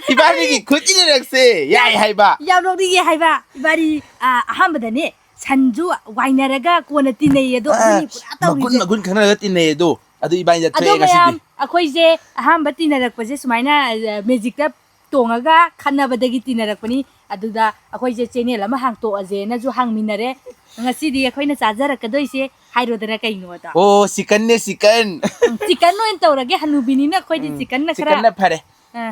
이바리기 구찌르락세 야이 하이바 야노리게 하이바 이바리 아함바다네 산주 와이나라가 고나 티네예도 아니 마군 카나가 띠네도 아도 이바니 아도 매암 아코이제 아함바 티나락바제 수마이나 매직다 똥아가 칸나바다기 티나락바니 아두다 아코이제 채널 아마 항토아제나주 항미나레 ngasi디 akoina chajarakadoi hairodara kainoda 오 시간네 시간 chicken no entorage hanubinina akoidi chicken na khara 시간나 파래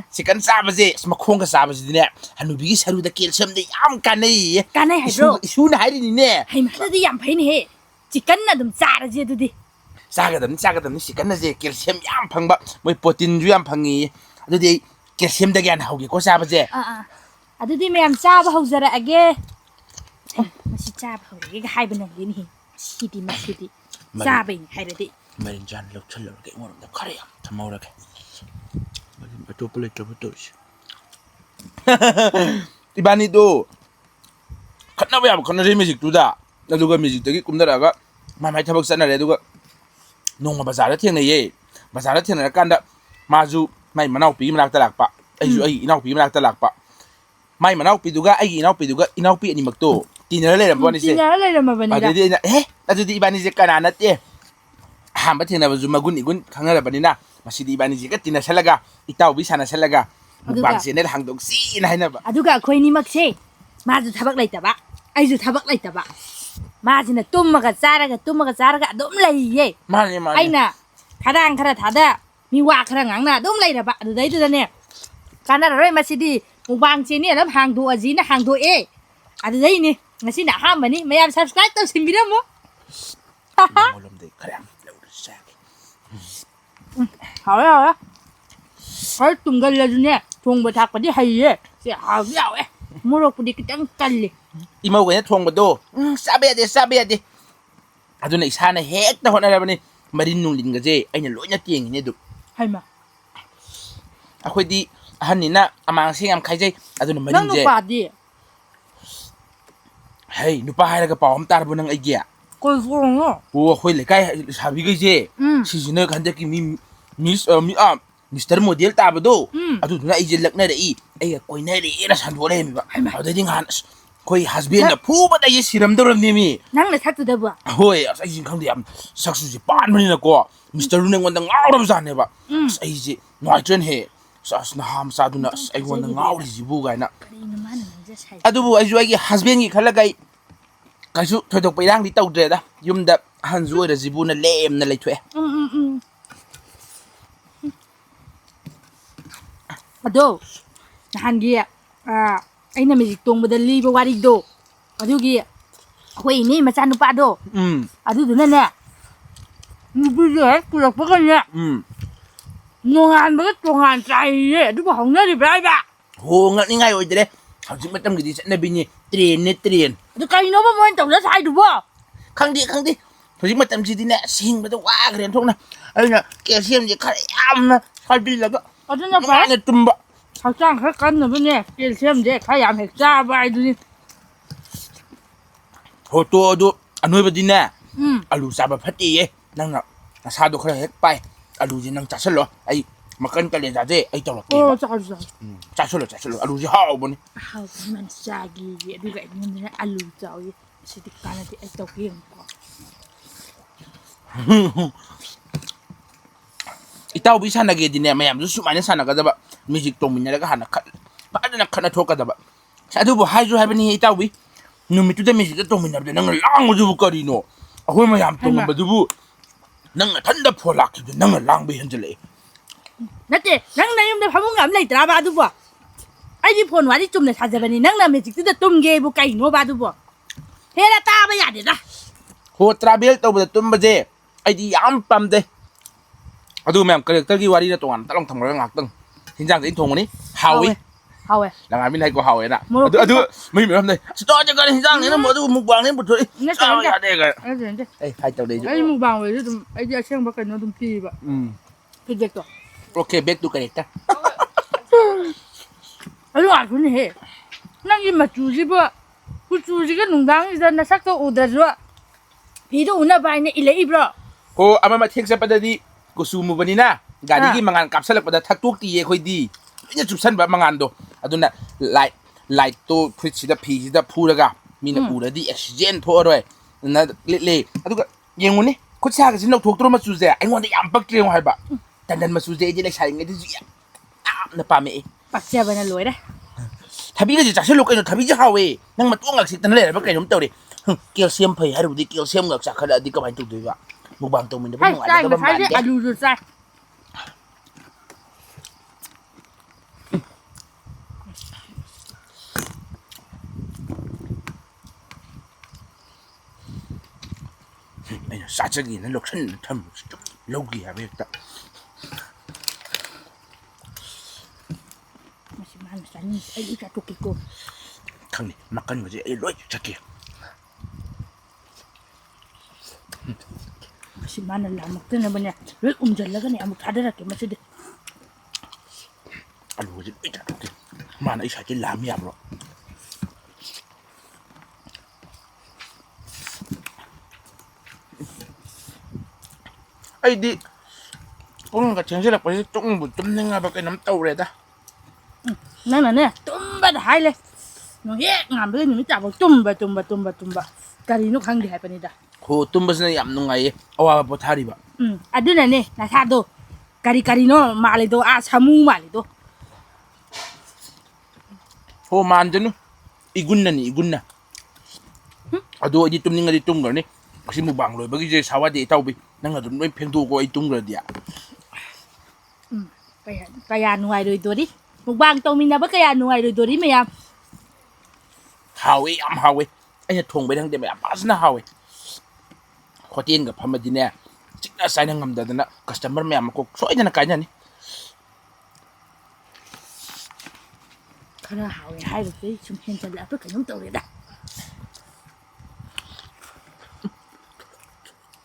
시간 싸바제 스마콩가 싸바지네 하누비기 사루다 켈섬데 얌 까네 kanai haidro 이슈나 하리니네 haimadi yam phaini he chicken na dum charaje dudi 싸가담 시간나제 켈섬 얌 팡바 뭐 프로틴주 얌 팡이 아두디 켈섬다게 안 하오게 고 싸바제 adudi meyam chaba haujara age masi chaba haurege ga haibana lini sidi masidi chabai hairadi 마린 잔 럭철럭게 오는데 카레야 담아오라게 또 플레이 또 붙어시 이바니도 칸나봐야 칸나제 뮤직 두다 나도가 뮤직 되게 꿈나라가 마마이 타박 사나래 두가 농가 바자라 튀어내예 바자라 튀어내라 간다 마주 마이 마나우피 마나ꯛꯇ ꯂꯥꯛꯄ ꯑꯩꯁꯨ ꯑꯩ 이나우피 마나ꯛꯇ ꯂꯥꯛꯄ 마이 마나우피두가 아이기 이나우피 아니막도 띠너를 내려보니세 띠너를 내려보니라 아두디 아두디 이바니제 까나 나떼 한바 튀어나봐주 마군 이군 강나라바니나 마시디 이바니제가 띠너살라가 이따오비 사나살라가 mukbangsener hangdogsi na hainaba aduga akoini makse mazu thabak laitaba aizu thabak laitaba mazina tummaga charaga adum laiye mane aina khadang khara thada mi wa khara ngangna adum lairaba adudai dane kana roi masidi mukbangse ni lam hangdo ajina hangdo e adudai ni ngasi na hambani mayam subscribe to simbiramo molomde khara lawrusak hawa 할 뚱갈려주네 종부 닭바디 하이에 야야왜 모로꾸디 그땅 깔리 이모가 통보도 싸배야 돼 아주나 이사나 핵다 호나라버니 마린 농린가제 아이나 로냐 띠eng이네도 할마 아코디 한니나 아망생 am 카이제 아주나 마린제 난 누파디 헤이 누파 하이라가 빠옴 따라보 능 아이기야 꼴소롱어 오 호이 레카이 사비가제 시즈너 간데기 미스터 모델 따바도 아두나 이제 럭나레이 에이 코이나레이라 산도레미바 아데딩 한 koy husband na phuba da ye siram doram nimi nang na thatu da ba hoi ai jing khang diam saksu ji pan mani na ko mr runeng wanda ngawram jane ba ai ji noi tren he sas na ham sa du na ai wanda ngawri ji bu ga na adu bu ai ju ai husband gi khala gai kaisu thoidok pairang di tawdre da yum da han ju ra ji bu na lem na lai thwe ado han gi aina magic tongba liba warido adugi hoi ni macha nupa do aduduna ne nubi ye kulakpa kanya nongan ba tongan chai ye adu ba hongna ri brai ba ho ngat ni ngai oidre hauji matam gi di na bi ni train adu kai no ba mon tong la sai du ba khangdi hauji matam ji di na sing ba da wa gren thong na aina calcium ji khare yam na salbil laga aduna ba na tumba hachang kha kan na bane calcium je khayam hek cha ba iduni hoto do anoi ba dina alu sa ba phati ye nang na sa do khara hek pai alu ji nang cha salo ai makan ka le ja je ai tawak oh cha salo alu ji haw boni haw man sa gi ye du ga ni na alu chaw ye sidi kana ti ai taw ki ko itaw bi sana ge dine mayam su mane sana ga da ba music to min ga hana khat ba da khana thoka da ba sa du bo haiju habani itaw bi numitu da music to min da nang lang ju ko ri no ahoi mayam to ba du bu nang thanda pholak ju nang lang bi hanjale nate nang na yum da phamung am lai tra ba du bo ai di phone wari chum na sa jabani nang na music da tum ge bu kai no ba du bo hera ta ba ya de da ho travel to ba tum ba je ai di yam pam de adu mem character gi wari na tongan talong thang ra ngak tang hinjang in thong ni hawi lang amin hai ko hawi na adu mi mi dai sto ja ga hinjang ni na mo du mukbang ni bu thoi ya de ga ai hai tau de ai mukbang we dum ai ja chang ba kan no dum ti ba project to okay back to character alu a kun he nang yi ma chu ji ba ku chu ji ga nung dang i da na sak to u da zo pi do una bai ne ile i bro ho ama ma thek sa pa da di kusumu bani na ꯒꯥꯔꯤꯒꯤ ꯃꯉꯥꯟ ꯀꯥꯞꯁꯜꯂꯛꯄꯗ ꯊꯛꯇꯣꯛꯇꯤꯌꯦ ꯑꯩꯈꯣꯏꯗꯤ ꯂꯣꯏꯅ ꯆꯨꯞꯁꯟꯕ ꯃꯉꯥꯟꯗꯣ ꯑꯗꯨꯅ ꯂꯥꯏꯠꯇꯣ ꯐꯨꯔꯤꯠꯁꯤꯗ ꯐꯤꯁꯤꯗ ꯐꯨꯔꯒ ꯃꯤꯅ ꯎꯔꯗꯤ accident ꯊꯣꯛꯑꯔꯣꯏ ꯑꯗꯨꯅ ꯂꯤꯠꯂꯦ ꯑꯗꯨꯒ ꯌꯦꯡꯉꯨꯅꯦ ꯈꯨꯠ ꯁꯥꯒꯁꯤ ꯂꯧꯊꯣꯛꯇ꯭ꯔꯣ ꯃꯆꯨꯁꯦ ꯑꯩꯉꯣꯟꯗ ꯌꯥꯝ ꯄꯛꯇ꯭ꯔꯦ ꯍꯥꯏꯕ ꯇꯟꯗꯟ ꯃꯆꯨꯁꯦ ꯑꯩꯗꯤ ꯂꯩꯁꯥꯔꯤꯉꯩꯗꯁꯨ ꯌꯥꯝꯅ ꯄꯥꯝꯃꯛꯏ ꯄꯛꯆꯕꯅ ꯂꯣꯏꯔꯦ ꯊꯕꯤꯒꯁꯦ ꯆꯥꯁꯤꯜꯂꯨ ꯀꯩꯅꯣ ꯊꯕꯤꯁꯦ ꯍꯥꯎꯋꯦ ꯅꯪ ꯃꯇꯣꯡ ꯁꯤꯠꯇꯅ ꯂꯩꯔꯕ ꯀꯩꯅꯣꯝ ꯇꯧꯔꯦ ꯀꯦꯜꯁꯤꯌꯝ ꯐꯩ ꯍꯥꯏꯔꯕꯗꯤ ꯀꯦꯜꯁꯤꯌꯝ ꯉꯛ ꯆꯥꯈꯠꯂꯛꯑꯗꯤ ꯀꯃꯥꯏꯅ ꯇꯧꯗꯣꯏꯕ ꯃꯨꯛꯕꯥꯡ ꯇꯧꯃꯤꯟꯅꯕ ꯍꯩ ꯆꯥꯏ ꯅꯨꯡꯉꯥꯏꯒꯗꯕ ꯉꯁꯥꯏꯗꯤ ꯃꯥꯟꯗꯦ ꯑꯂꯨꯁꯨ ꯆꯥꯏ ꯑꯩꯅ ꯆꯥꯖꯒꯦꯅ ꯂꯧꯁꯟꯅ ꯊꯝꯕꯁꯨ ꯁꯨꯝ ꯂꯧꯒꯦ ꯍꯥꯏꯕ ꯍꯦꯛꯇ ꯃꯁꯤ ꯃꯥꯅ ꯆꯥꯅꯤꯡ ꯑꯩ ꯆꯥꯊꯣꯛꯀꯦꯀꯣ ꯈꯪꯅꯤ ꯃꯀꯟꯒꯁꯦ ꯑꯩ ꯂꯣꯏ ꯆꯠꯀꯦ ꯃꯁꯤ ꯃꯥꯅ ꯂꯥꯝꯃꯛꯇꯅꯕꯅꯦ ꯂꯣꯏ ꯎꯝꯖꯜꯂꯒꯅꯦ ꯑꯃꯨꯛ ꯊꯥꯗꯔꯛꯀꯦ ꯃꯁꯤꯗꯤ ꯑꯂꯨꯒꯁꯦ ꯂꯣꯏ ꯆꯥꯊꯣꯛꯀꯦ ꯃꯥꯅ ꯑꯩ ꯁꯥꯏꯠꯇꯤ ꯂꯥꯝ ꯌꯥꯕ꯭ꯔꯣ ꯑꯩꯗꯤ ꯄꯨꯡꯒ ꯊꯦꯡꯖꯤꯜꯂꯛꯄꯁꯤ ꯇꯨꯝꯕꯨ ꯇꯨꯝꯅꯤꯡꯉꯕ ꯀꯩꯅꯣꯝ ꯇꯧꯔꯦꯗ ꯅꯪꯅꯅꯦ ꯇꯨꯝꯕꯗ ꯍꯥꯏꯂꯦ ꯍꯦꯛ ꯉꯥꯟꯕꯗ ꯅꯨꯃꯤꯠ ꯇꯥꯐꯥꯎ ꯇꯨꯝꯕ ꯀꯔꯤꯅꯣ ꯈꯪꯗꯦ ꯍꯥꯏꯕꯅꯤꯗ ꯍꯣ ꯇꯨꯝꯕꯁꯤꯅ ꯌꯥꯝ ꯅꯨꯡꯉꯥꯏꯌꯦ ꯑꯋꯥꯕ ꯄꯣꯊꯥꯔꯤꯕ ꯑꯗꯨꯅꯅꯦ ꯅꯁꯥꯗꯣ ꯀꯔꯤꯅꯣ ꯃꯥꯜꯂꯤꯗꯣ ꯁꯥꯃꯨ ꯃꯥꯜꯂꯤꯗꯣ ꯍꯣ ꯃꯥꯟꯖꯅꯨ ꯏꯒꯨꯟꯅꯅꯤ ꯏꯒꯨꯟꯅ ꯑꯗꯣ ꯑꯩꯗꯤ ꯇꯨꯝꯅꯤꯡꯉꯗꯤ ꯇꯨꯝꯈ꯭ꯔꯅꯤ ꯑꯁꯤ ꯃꯨꯛꯕꯥꯡ ꯂꯣꯏꯕꯒꯤꯁꯦ ꯁꯥꯋꯥꯗꯤ ꯏꯇꯥꯎꯕꯤ ꯅꯪ ꯑꯗꯨꯝ ꯂꯣꯏ ꯐꯦꯡꯗꯣꯛꯑꯀꯣ ꯑꯩ ꯇꯨꯝꯈ꯭ꯔꯗꯤ ꯀꯌꯥ ꯅꯨꯡꯉꯥꯏꯔꯣꯏꯗꯣꯔꯤ ꯃꯨꯛꯕꯥꯡ ꯇꯧꯃꯤꯟꯅꯕ ꯀꯌꯥ ꯅꯨꯡꯉꯥꯏꯔꯣꯏꯗꯣꯔꯤ ꯃꯌꯥꯝ ꯍꯥꯎꯋꯦ ꯌꯥꯝ ꯍꯥꯎꯋꯦ ꯑꯩꯅ ꯊꯣꯡꯕꯩ ꯈꯪꯗꯦ ꯃꯌꯥꯝ ꯐꯖꯅ ꯍꯥꯎꯋꯦ ꯍꯣꯇꯦꯜꯒ ꯐꯝꯃꯗꯤꯅꯦ ꯆꯤꯛꯅ ꯆꯥꯏꯅ ꯉꯝꯗꯗꯅ ꯀꯁꯇꯃꯔ ꯃꯌꯥꯝ ꯃꯀꯣꯛ ꯁꯣꯏꯗꯅ ꯀꯥꯏꯅꯅꯤ ꯈꯔ ꯍꯥꯎꯋꯦ ꯍꯥꯏꯕꯗꯨꯗꯩ ꯁꯨꯝ ꯍꯦꯟꯖꯜꯂꯛꯑꯕ ꯀꯩꯅꯣꯝ ꯇꯧꯔꯦꯗ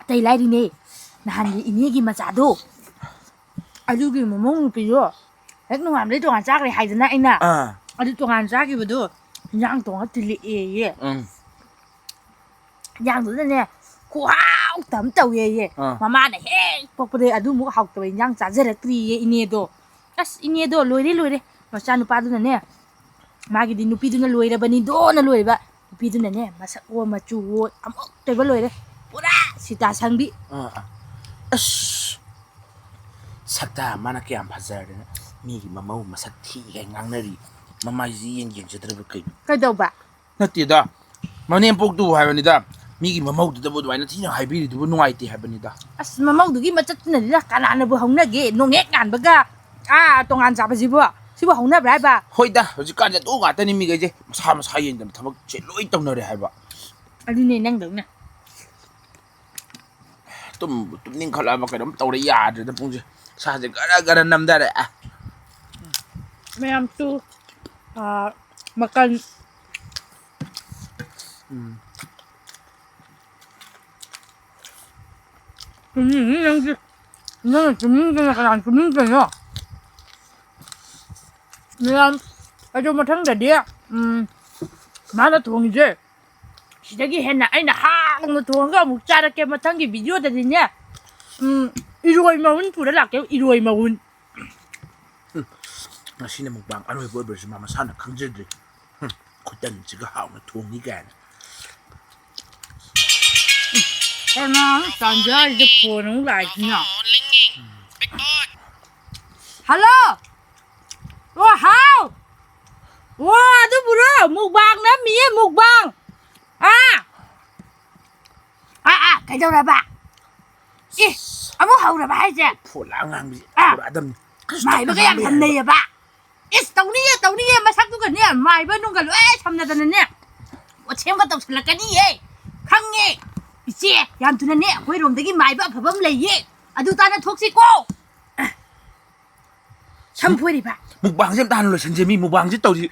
ꯑꯇꯩ ꯂꯥꯏꯔꯤꯅꯦ ꯅꯍꯥꯟꯒꯤ ꯏꯅꯦꯒꯤ ꯃꯆꯥꯗꯣ ꯑꯗꯨꯒꯤ ꯃꯃꯧ ꯅꯨꯄꯤꯗꯣ ꯍꯦꯛ ꯅꯣꯡꯉꯥꯟꯕꯗꯩ ꯇꯣꯉꯥꯟ ꯆꯥꯈ꯭ꯔꯦ ꯍꯥꯏꯗꯅ ꯑꯩꯅ ꯑꯗꯨ ꯇꯣꯉꯥꯟ ꯆꯥꯈꯤꯕꯗꯣ ꯏꯟꯖꯥꯡ ꯊꯣꯡꯉ ꯊꯤꯜꯂꯛꯑꯦꯌꯦ ꯏꯟꯖꯥꯡꯗꯨꯗꯅꯦ ꯈꯨꯍꯥꯎꯇ ꯑꯃ ꯇꯧꯋꯦꯌꯦ ꯃꯃꯥꯅ ꯍꯦꯛ ꯄꯣꯛꯄꯗꯩ ꯑꯗꯨꯃꯨꯛ ꯍꯥꯎꯇꯕ ꯏꯟꯖꯥꯡ ꯆꯥꯖꯔꯛꯇ꯭ꯔꯤꯌꯦ ꯏꯅꯦꯗꯣ ꯑꯁ ꯏꯅꯦꯗꯣ ꯂꯣꯏꯔꯦ ꯃꯆꯥꯅꯨꯄꯥꯗꯨꯅꯅꯦ ꯃꯥꯒꯤꯗꯤ ꯅꯨꯄꯤꯗꯨꯅ ꯂꯣꯏꯔꯕꯅꯤꯗꯣꯅ ꯂꯣꯏꯔꯕ ꯅꯨꯄꯤꯗꯨꯅꯅꯦ ꯃꯁꯛꯑꯣ ꯃꯆꯨꯋꯣ ꯑꯃꯨꯛꯇꯣꯏꯕ ꯂꯣꯏꯔꯦ ꯄꯨꯔꯥ ꯁꯤꯇꯥ ꯁꯪꯕꯤ ꯑꯁ ꯁꯛꯇꯥ ꯃꯥꯅ ꯀꯌꯥꯝ ꯐꯖꯔꯗꯅ ꯃꯤꯒꯤ ꯃꯃꯧ ꯃꯁꯛ ꯊꯤꯒꯥꯏ ꯉꯥꯡꯅꯔꯤ ꯃꯃꯥꯏꯁꯤ ꯌꯦꯡꯖꯗ꯭ꯔꯕ ꯀꯩꯅꯣ ꯀꯩꯗꯧꯕ ꯅꯠꯇꯦꯗ ꯃꯅꯦꯝꯄꯣꯛꯇꯨꯕꯨ ꯍꯥꯏꯕꯅꯤꯗ ꯃꯤꯒꯤ ꯃꯃꯧꯗꯨꯗꯕꯨ ꯑꯗꯨꯃꯥꯏꯅ ꯊꯤꯅ ꯍꯥꯏꯕꯤꯔꯤꯗꯨꯕꯨ ꯅꯨꯡꯉꯥꯏꯇꯦ ꯍꯥꯏꯕꯅꯤꯗ ꯑꯁ ꯃꯃꯧꯗꯨꯒꯤ ꯃꯆꯠꯇꯨꯅꯅꯤꯅ ꯀꯅꯥꯅꯕꯨ ꯍꯧꯅꯒꯦ ꯅꯣꯡꯍꯦꯛ ꯉꯥꯟꯕꯒ ꯇꯣꯉꯥꯟ ꯆꯥꯕꯁꯤꯕꯨ ꯁꯤꯕꯨ ꯍꯧꯅꯕ꯭ꯔꯥ ꯍꯥꯏꯕ ꯍꯣꯏꯗ ꯍꯧꯖꯤꯛꯀꯥꯟꯁꯦ ꯑꯗꯨ ꯉꯥꯛꯇꯅꯤ ꯃꯤꯈꯩꯁꯦ ꯃꯁꯥ ꯌꯦꯡꯗꯅ ꯊꯕꯛꯁꯦ ꯂꯣꯏ ꯇꯧꯅꯔꯦ ꯍꯥꯏꯕ ꯑꯗꯨꯅꯦ ꯅꯪꯗꯧꯅ ꯇꯨꯝꯅꯤꯡꯈꯠꯂꯛꯑꯕ ꯀꯩꯅꯣꯝ ꯇꯧꯔꯦ ꯌꯥꯗ꯭ꯔꯦꯗ ꯄꯨꯡꯁꯦ ꯏꯁꯥꯁꯦ ꯒꯔ ꯅꯝꯊꯔꯦ ꯃꯌꯥꯝꯁꯨ ꯃꯀꯟ ꯅꯪꯁꯦ ꯅꯪꯅ ꯇꯨꯝꯅꯤꯡꯗꯅ ꯀꯅꯥꯅ ꯇꯨꯝꯅꯤꯡꯗꯣꯏꯅꯣ ꯃꯌꯥꯝ ꯑꯗꯨ ꯃꯊꯪꯗꯗꯤ ꯃꯥꯅ ꯊꯣꯡꯉꯤꯁꯦ ꯁꯤꯗꯒꯤ ꯍꯦꯟꯅ ꯑꯩꯅ ꯍꯥꯎꯅ ꯊꯣꯡꯉꯒ ꯑꯃꯨꯛ ꯆꯥꯔꯛꯀꯦ ꯃꯊꯪꯒꯤ ꯚꯤꯗꯤꯑꯣꯗꯗꯤꯅꯦ ꯏꯔꯣꯏ ꯃꯎꯟ ꯄꯨꯔ ꯂꯥꯛꯀꯦ ꯏꯔꯣꯏ ꯃꯎꯟ ꯉꯁꯤꯅ ꯃꯨꯛꯕꯥꯡ ꯑꯔꯣꯏꯕ ꯑꯣꯏꯕꯁꯤ ꯃꯥ ꯃꯁꯥꯅ ꯈꯪꯖꯗ꯭ꯔꯤ ꯈꯨꯇꯟꯁꯤꯒ ꯍꯥꯎꯅ ꯊꯣꯡꯅꯤ ꯀꯥꯏꯅ ꯀꯅꯥꯅꯣ ꯇꯥꯟꯖꯥꯁꯤꯗ ꯐꯣꯟ ꯑꯃꯨꯛ ꯂꯥꯛꯏꯁꯤꯅ ꯍꯜꯂꯣ ꯑꯣ ꯍꯥꯎ ꯑꯣ ꯑꯗꯨꯕꯨꯔꯣ ꯃꯨꯛꯕꯥꯡ ꯅꯝꯃꯤꯌꯦ ꯃꯨꯛꯕꯥꯡ ꯀꯩꯗꯧꯔꯕ ꯑꯃꯨꯛ ꯍꯧꯔꯕ ꯍꯥꯏꯁꯦ ꯐꯣꯟ ꯂꯥꯡ ꯉꯥꯡꯕꯁꯤ ꯍꯧꯔꯛꯑꯗꯕꯅꯤ ꯃꯥꯏꯕꯒ ꯌꯥꯝ ꯁꯝꯅꯩꯌꯦꯕ ꯇꯧꯅꯤꯡꯉꯦ ꯃꯁꯛꯇꯨꯒꯅꯦ ꯃꯥꯏꯕ ꯅꯨꯡꯒ ꯂꯣꯏ ꯁꯝꯅꯗꯅꯅꯦ ꯁꯦꯝꯒ ꯇꯧꯁꯜꯂꯛꯀꯅꯤꯌꯦ ꯈꯪꯉꯦ ꯏꯆꯦ ꯌꯥꯝ ꯊꯨꯅꯅꯦ ꯑꯩꯈꯣꯏꯔꯣꯝꯗꯒꯤ ꯃꯥꯏꯕ ꯑꯐꯕ ꯑꯃ ꯂꯩꯌꯦ ꯑꯗꯨ ꯇꯥꯅ ꯊꯣꯛꯁꯤꯀꯣ ꯁꯝ ꯐꯣꯏꯔꯤꯕ ꯃꯨꯛꯕꯥꯡꯁꯦ ꯑꯝꯇ ꯍꯥꯟꯅ ꯂꯣꯏꯁꯟꯁꯦ ꯃꯤ ꯃꯨꯛꯕꯥꯡꯁꯦ ꯇꯧꯁꯤ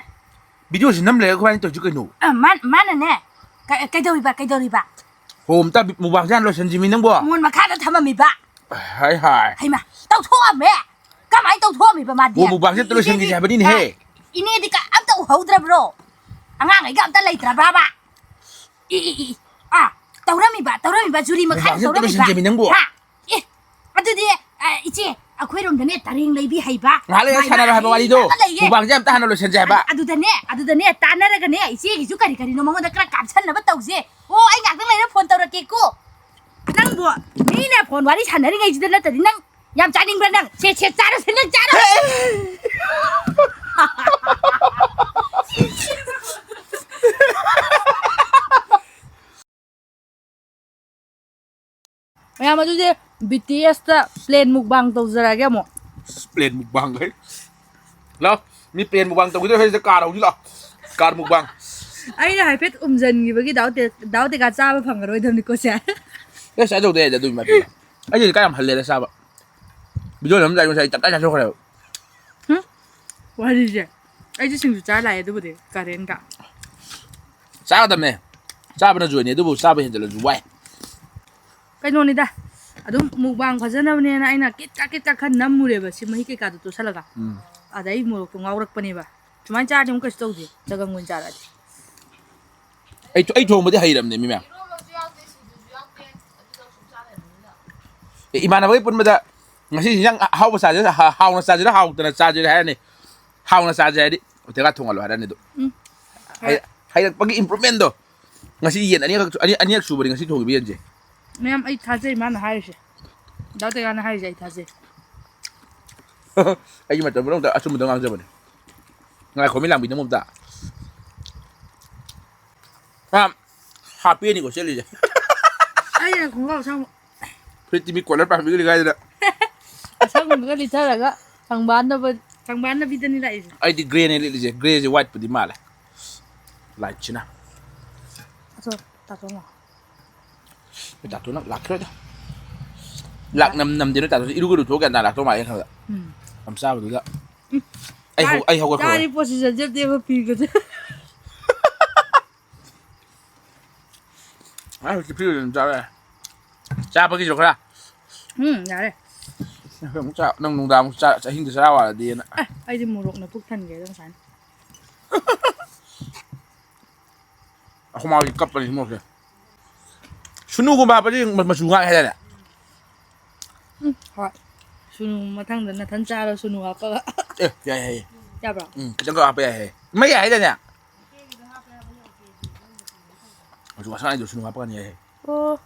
ꯚꯤꯗꯤꯑꯣꯁꯤ ꯅꯝ ꯂꯩꯔꯒ ꯑꯩꯈꯣꯏꯅ ꯇꯧꯁꯤ ꯀꯩꯅꯣ ꯃꯥꯅꯅꯦ ꯀꯩꯗꯧꯔꯤꯕ ꯍꯣ ꯑꯝꯇ ꯃꯨꯛꯕꯥꯡꯁꯦ ꯍꯥꯟꯅ ꯂꯣꯏꯁꯟꯁꯤ ꯃꯤ ꯅꯪꯕꯣ ꯃꯣꯟ ꯃꯈꯥꯗ ꯊꯝꯃꯝꯃꯤꯕ ꯍꯥꯏ ꯍꯩꯃꯥ ꯇꯧꯊꯣꯛꯑꯝꯃꯦ ꯀꯃꯥꯏꯅ ꯇꯧꯊꯣꯛꯑꯝꯃꯤꯕ ꯃꯥꯗꯤ ꯍꯣ ꯃꯨꯛꯕꯥꯡꯁꯦ ꯑꯝꯇ ꯂꯣꯏꯁꯟꯈꯤꯁꯦ ꯍꯥꯏꯕꯅꯤꯅꯦꯍꯦ ꯏꯅꯦꯗꯤ ꯑꯝꯇ ꯎꯍꯧꯗ꯭ꯔꯕ꯭ꯔോ ꯑꯉꯥꯡꯉꯩꯒ ꯑꯝꯇ ꯂꯩꯇ꯭ꯔꯕ꯭ꯔꯕ ꯇꯧꯔꯝꯃꯤꯕ ꯖꯨꯔꯤ ꯃꯈꯥꯗ ꯃꯨꯛꯕꯥꯡꯁꯦ ꯑꯝꯇ ꯇꯧꯔꯝꯃꯤꯕ ꯂꯣꯏꯁꯟꯁꯦ ꯃꯤ ꯅꯪꯕꯣ ꯑꯗꯨꯗꯤ ꯏꯆꯦ ꯑꯩꯈꯣꯏꯔꯣꯝꯗꯅꯦ ꯇꯔꯦꯡ ꯂꯩꯕꯤ ꯍꯩꯕ ꯉꯥꯏꯍꯥꯛ ꯂꯩꯔ ꯁꯥꯟꯅꯔꯣ ꯍꯥꯏꯕ ꯋꯥꯔꯤꯗꯣ ꯃꯨꯛꯕꯥꯡꯁꯦ ꯑꯝꯇ ꯍꯥꯟꯅ ꯂꯣꯏꯁꯟꯁꯦ ꯍꯥꯏꯕ ꯑꯗꯨꯗꯅꯦ ꯇꯥꯟꯅꯔꯒꯅꯦ ꯏꯆꯦꯒꯤꯁꯨ ꯀꯔꯤꯅꯣ ꯃꯉꯣꯟꯗ ꯈꯔ ꯀꯥꯞꯁꯟꯅꯕ ꯇꯧꯁꯦ ꯑꯣ ꯑꯩ ꯉꯥꯛꯇꯪ ꯂꯩꯔ ꯐꯣꯟ ꯇꯧꯔꯛꯀꯦꯀꯣ ꯅꯪꯕꯨ ꯃꯤꯅ ꯐꯣꯟ ꯋꯥꯔꯤ ꯁꯥꯟꯅꯔꯤꯉꯩꯁꯤꯗ ꯅꯠꯇꯗꯤ ꯅꯪ ꯌꯥꯝ ꯆꯥꯅꯤꯡꯕ꯭ꯔꯥ ꯅꯪ ꯁꯦ ꯆꯥꯔꯁꯦ ꯅꯪ ꯆꯥꯔꯣ ꯃꯌꯥꯝ ꯑꯗꯨꯗꯤ BTSꯇ ꯄ꯭ꯂꯦꯟ ꯃꯨꯛꯕꯥꯡ ꯇꯧꯖꯔꯛꯑꯒꯦ ꯑꯃꯨꯛ ꯄ꯭ꯂꯦꯟ ꯃꯨꯛꯕꯥꯡ ꯍꯩ ꯂꯥꯛꯑꯣ ꯃꯤ ꯄ꯭ꯂꯦꯟ ꯃꯨꯛꯕꯥꯡ ꯇꯧꯈꯤꯗꯣꯏ ꯍꯧꯖꯤꯛ ꯀꯥꯔ ꯍꯧꯖꯤꯛ ꯂꯥꯛꯑꯣ ꯀꯥꯔ ꯃꯨꯛꯕꯥꯡ ꯑꯩꯅ ꯍꯥꯏꯐꯦꯠ ꯎꯝꯖꯟꯈꯤꯕꯒꯤ ꯗꯥꯎꯇꯦꯀꯥ ꯆꯥꯕ ꯐꯪꯉꯔꯣꯏꯗꯕꯅꯤꯀꯣ ꯁꯦ ꯑꯦ ꯆꯥꯖꯧꯗꯦ ꯑꯗꯨꯒꯤ ꯃꯄꯤꯗ ꯑꯩꯁꯦ ꯀꯥ ꯌꯥꯝ ꯍꯜꯂꯦꯗ ꯆꯥꯕ ꯚꯤꯗꯤꯑꯣ ꯑꯃ ꯂꯥꯛꯏ ꯉꯁꯥꯏ ꯑꯩ ꯇꯞꯇꯥꯏ ꯆꯥꯊꯣꯛꯈ꯭ꯔꯦꯕ ꯋꯥꯔꯤꯁꯦ ꯑꯩꯁꯨ ꯁꯤꯡꯖꯨ ꯆꯥꯔ ꯂꯥꯛꯑꯦ ꯑꯗꯨꯕꯨꯗꯤ ꯀꯥꯔꯦꯟꯒ ꯆꯥꯒꯗꯕꯅꯦ ꯆꯥꯕꯅ ꯖꯣꯏꯅꯤ ꯑꯗꯨꯕꯨ ꯆꯥꯕ ꯍꯦꯟꯖꯜꯂꯁꯨ ꯋꯥꯏ ꯀꯩꯅꯣꯅꯤꯗ ꯑꯗꯨꯝ ꯃꯨꯛꯕꯥꯡ ꯐꯖꯅꯕꯅꯦꯅ ꯑꯩꯅ ꯀꯤꯠꯀꯥ ꯈꯔ ꯅꯝꯃꯨꯔꯦꯕ ꯁꯤ ꯃꯍꯤ ꯀꯩꯀꯥꯗꯣ ꯇꯣꯠꯁꯜꯂꯒ ꯑꯗꯩ ꯃꯣꯔꯣꯛꯇꯣ ꯉꯥꯎꯔꯛꯄꯅꯦꯕ ꯁꯨꯃꯥꯏꯅ ꯆꯥꯔꯗꯤ ꯑꯃꯨꯛ ꯀꯩꯁꯨ ꯇꯧꯗꯦ ꯆꯒꯪ ꯑꯣꯏꯅ ꯆꯥꯔꯛꯑꯗꯤ ꯑꯩ ꯊꯣꯡꯕꯗꯤ ꯍꯩꯔꯕꯅꯦ ꯃꯤ ꯃꯌꯥꯝ ꯏꯃꯥꯟꯅꯕꯒꯤ ꯄꯨꯟꯕꯗ ꯉꯁꯤ ꯏꯟꯖꯥꯡ ꯑꯍꯥꯎꯕ ꯆꯥꯁꯤꯔ ꯍꯥꯎꯅ ꯆꯥꯁꯤꯔ ꯍꯥꯎꯇꯅ ꯆꯥꯁꯤꯔ ꯍꯥꯏꯔꯅꯤ ꯍꯥꯎꯅ ꯆꯥꯁꯦ ꯍꯥꯏꯔꯗꯤ ꯍꯣꯇꯦꯜꯒ ꯊꯣꯡꯍꯜꯂꯣ ꯍꯥꯏꯔꯅꯤ ꯑꯗꯨ ꯍꯩꯔꯛꯄꯒꯤ ꯏꯝꯄ꯭ꯔꯨꯚꯃꯦꯟꯗꯣ ꯉꯁꯤ ꯌꯦꯟ ꯑꯅꯤꯔꯛ ꯁꯨꯕꯅꯤ ꯉꯁꯤ ꯊꯣꯡꯉꯤꯕ ꯌꯦꯟꯁꯦ ꯃꯌꯥꯝ ꯑꯩ ꯊꯥꯖꯩ ꯃꯥꯅ ꯍꯥꯏꯔꯤꯁꯦ ꯗꯥꯎꯇꯦꯀꯥꯅ ꯍꯥꯏꯔꯤꯁꯦ ꯑꯩ ꯊꯥꯖꯩ ꯑꯩꯒꯤ ꯃꯇꯝ ꯄꯨꯝꯅꯃꯛꯇ ꯑꯆꯨꯝꯕꯗ ꯉꯥꯡꯖꯕꯅꯦ ꯉꯥꯏꯈꯣ ꯃꯤ ꯂꯥꯡꯕꯤꯅꯕ ꯑꯝꯇ ꯍꯥꯞꯄꯦꯅꯤꯀꯣ ꯆꯦꯠꯂꯤꯁꯦ ꯑꯩꯅ ꯈꯣꯡꯒ꯭ꯔꯥꯎ ꯑꯁꯥꯡꯕ ꯐꯨꯔꯤꯠꯇꯤ ꯃꯤ ꯀꯣꯂꯔ ꯄꯥꯟꯕꯤꯒꯅꯤ ꯀꯥꯏꯗꯅ ꯑꯁꯪꯕꯗꯨꯒ ꯂꯤꯠꯊꯔꯒ ꯈꯪꯕꯥꯟꯅꯕꯤꯗꯅꯤ ꯂꯥꯛꯏꯁꯦ ꯑꯩꯗꯤ ꯒ꯭ꯔꯦꯅꯦ ꯂꯤꯠꯂꯤꯁꯦ ꯒ꯭ꯔꯦꯁꯦ ꯋꯥꯏꯠꯄꯨꯗꯤ ꯃꯥꯜꯂꯦ ꯂꯥꯏꯠꯁꯤꯅ ꯇꯥꯊꯣꯛꯑꯣ ꯇꯥꯇꯣꯅ ꯂꯥꯛꯈꯤꯔꯣꯏꯗ ꯅꯝꯗꯦ ꯅꯣꯏ ꯇꯥꯇꯣꯁꯤ ꯏꯔꯨꯒ ꯂꯨꯊꯣꯛꯑ ꯒ꯭ꯌꯥꯟ ꯇꯥꯅ ꯂꯥꯛꯇꯧ ꯃꯥꯜꯂꯦ ꯈꯟꯕꯗ ꯌꯥꯝ ꯆꯥꯕꯗꯨꯗ ꯑꯩ ꯍꯧꯒꯠꯈ꯭ꯔꯣꯏ ꯆꯥꯔꯤ ꯄꯣꯠꯁꯤ ꯆꯠꯆꯗꯦꯕ ꯄꯤꯒꯁꯦ ꯍꯧꯖꯤꯛ ꯐ꯭ꯔꯤ ꯑꯣꯏꯅ ꯆꯥꯔꯦ ꯆꯥꯕꯒꯤꯁꯨ ꯈꯔ ꯌꯥꯔꯦ ꯑꯃꯨꯛ ꯅꯪ ꯅꯨꯡꯗꯥꯡ ꯑꯃꯨꯛ ꯑꯍꯤꯡꯗ ꯆꯔꯥ ꯋꯥꯠꯂꯗꯤꯅ ꯑꯩꯗꯤ ꯃꯣꯔꯣꯛꯅ ꯄꯨꯛ ꯊꯟꯒꯦꯗ ꯉꯁꯥꯏꯅ ꯑꯩꯈꯣꯏ ꯃꯥ ꯍꯧꯖꯤꯛ ꯀꯞꯄꯅꯤ ꯃꯣꯔꯣꯛꯁꯦ ꯁꯨꯅꯨꯒꯨꯝꯕ ꯍꯥꯞꯄꯗꯤ ꯃꯆꯨ ꯉꯥꯡꯉꯦ ꯍꯥꯏꯗꯥꯏꯅꯦ ꯍꯣꯏ ꯁꯨꯅꯨ ꯃꯊꯪꯗ ꯅꯊꯟ ꯆꯥꯔꯣ ꯁꯨꯅꯨ ꯍꯥꯞꯄꯒ ꯌꯥꯏ ꯍꯥꯏꯌꯦ ꯌꯥꯕ꯭ꯔꯣ ꯈꯤꯇꯪꯒ ꯍꯥꯞꯄ ꯌꯥꯏ ꯍꯥꯏꯌꯦ ꯃꯩ ꯌꯥꯏ ꯍꯥꯏꯗꯥꯏꯅꯦ ꯃꯆꯨ ꯑꯁꯪꯕꯗꯣ ꯁꯨꯅꯨ ꯍꯥꯞꯄꯀꯥꯟ ꯌꯥꯏ ꯍꯥꯏꯌꯦ ꯑꯣ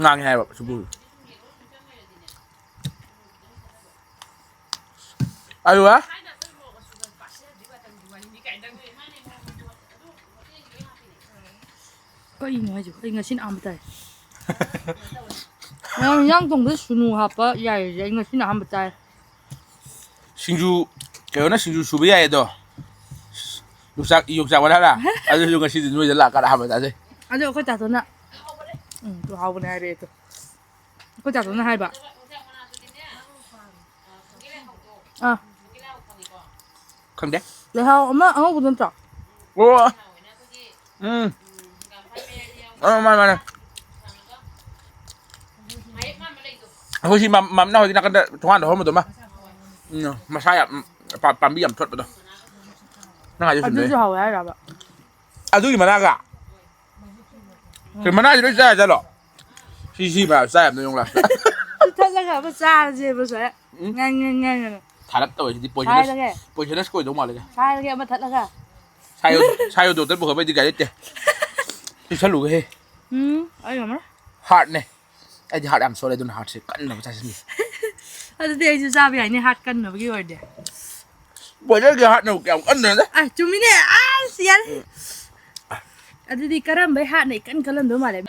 ꯉꯥꯡꯉꯦ ꯍꯥꯏꯕ ꯁꯨꯕꯨ ꯑꯗꯨꯒ ꯀꯩꯅꯣ ꯍꯥꯏꯁꯤꯕꯣ ꯑꯩ ꯉꯁꯤꯅ ꯑꯍꯥꯟꯕ ꯇꯥꯏ ꯃꯌꯥꯝ ꯏꯟꯖꯥꯡ ꯊꯣꯡꯕꯗ ꯁꯨꯅꯨ ꯍꯥꯞꯄ ꯌꯥꯏꯁꯦ ꯑꯩ ꯉꯁꯤꯅ ꯑꯍꯥꯟꯕ ꯇꯥꯏ ꯁꯤꯡꯖꯨ ꯀꯩꯅꯣꯅ ꯁꯤꯡꯖꯨ ꯁꯨꯕ ꯌꯥꯏ ꯑꯗꯣ ꯌꯣꯡꯆꯥꯛ ꯃꯅꯥꯅ ꯑꯗꯨꯁꯨ ꯉꯁꯤꯗꯤ ꯅꯣꯏꯗ ꯂꯥꯛꯀꯥꯟꯗ ꯑꯍꯥꯟꯕ ꯇꯥꯖꯩ ꯑꯗꯣ ꯑꯩꯈꯣꯏ ꯇꯥꯇꯣꯅ ꯇꯨ ꯍꯥꯎꯕꯅꯦ ꯍꯥꯏꯔꯛꯑꯦ ꯇꯨ ꯑꯩꯈꯣꯏ ꯇꯥꯇꯣꯅ ꯍꯥꯏꯕ ꯈꯪꯗꯦ ꯂꯩꯍꯥꯎ ꯑꯃ ꯑꯉꯧꯕꯗꯨ ꯅꯠꯇ꯭ꯔꯣ ꯑꯣ ꯃꯥꯅꯦ ꯑꯩꯈꯣꯏ ꯁꯤ ꯃꯝꯅ ꯍꯧꯖꯤꯛ ꯅꯥꯀꯟꯗ ꯊꯣꯡꯒꯥꯟꯗ ꯍꯧꯔꯝꯕꯗꯣ ꯑꯃ ꯃꯁꯥ ꯌꯥꯝ ꯄꯥꯝꯕꯤ ꯌꯥꯝ ꯊꯣꯠꯄꯗꯣ ꯅꯪ ꯍꯥꯏꯁꯦ ꯆꯨꯝꯗꯣꯏꯅꯤ ꯑꯗꯨꯁꯨ ꯍꯥꯎꯋꯦ ꯍꯥꯏꯔꯕ ꯑꯗꯨꯒꯤ ꯃꯅꯥꯒ ꯃꯅꯥꯁꯤ ꯂꯣꯏ ꯆꯥ ꯆꯠꯂꯣ ꯁꯤ ꯆꯥ ꯌꯥꯕꯅꯣ ꯌꯦꯡꯉꯨ ꯂꯥꯎ ꯆꯤꯊꯠꯂꯒ ꯑꯃ ꯆꯥꯔꯁꯦꯕ ꯁꯨꯃꯥꯏꯅ ꯉꯥꯡꯉꯅ ꯊꯥꯔꯞ ꯇꯧꯋꯦ ꯁꯤꯗꯤ ꯄꯣꯏꯖꯅꯁ ꯀꯣꯏꯗꯧ ꯃꯥꯜꯂꯦ ꯁꯥꯏꯔꯒꯦ ꯑꯃ ꯊꯠꯂꯒ ꯁꯥꯏꯌꯣ ꯗꯣꯛꯇꯔ ꯄꯨꯈꯠꯄꯩꯗꯤ ꯒꯥꯔꯤ ꯂꯩꯇꯦ ꯆꯤꯛꯁꯜꯂꯨꯒꯦꯍꯦ ꯑꯩ ꯉꯝꯃꯔꯣꯏ ꯍꯥꯔꯠꯅꯦ ꯑꯩꯗꯤ ꯍꯥꯔꯠ ꯌꯥꯝ ꯁꯣꯜꯂꯦ ꯑꯗꯨꯅ ꯍꯥꯔꯠꯁꯦ ꯀꯟꯅꯕ ꯆꯥꯁꯤꯟꯕꯤ ꯑꯗꯨꯗꯤ ꯑꯩꯁꯨ ꯆꯥꯕ ꯌꯥꯏꯅꯦ ꯍꯥꯔꯠ ꯀꯟꯅꯕꯒꯤ ꯑꯣꯏꯔꯗꯤ ꯕꯣꯏꯂꯔꯒꯤ ꯍꯥꯔꯠꯅꯕꯨ ꯀꯌꯥꯝ ꯀꯟꯗꯣꯏꯅꯣꯗ ꯆꯨꯝꯃꯤꯅꯦ ꯑꯁ ꯌꯥꯔꯦ ꯑꯗꯨꯗꯤ ꯀꯔꯝꯕꯩ ꯍꯥꯔꯠꯅ ꯏꯀꯟ ꯀꯜꯂꯝꯗꯧ ꯃꯥꯜꯂꯦ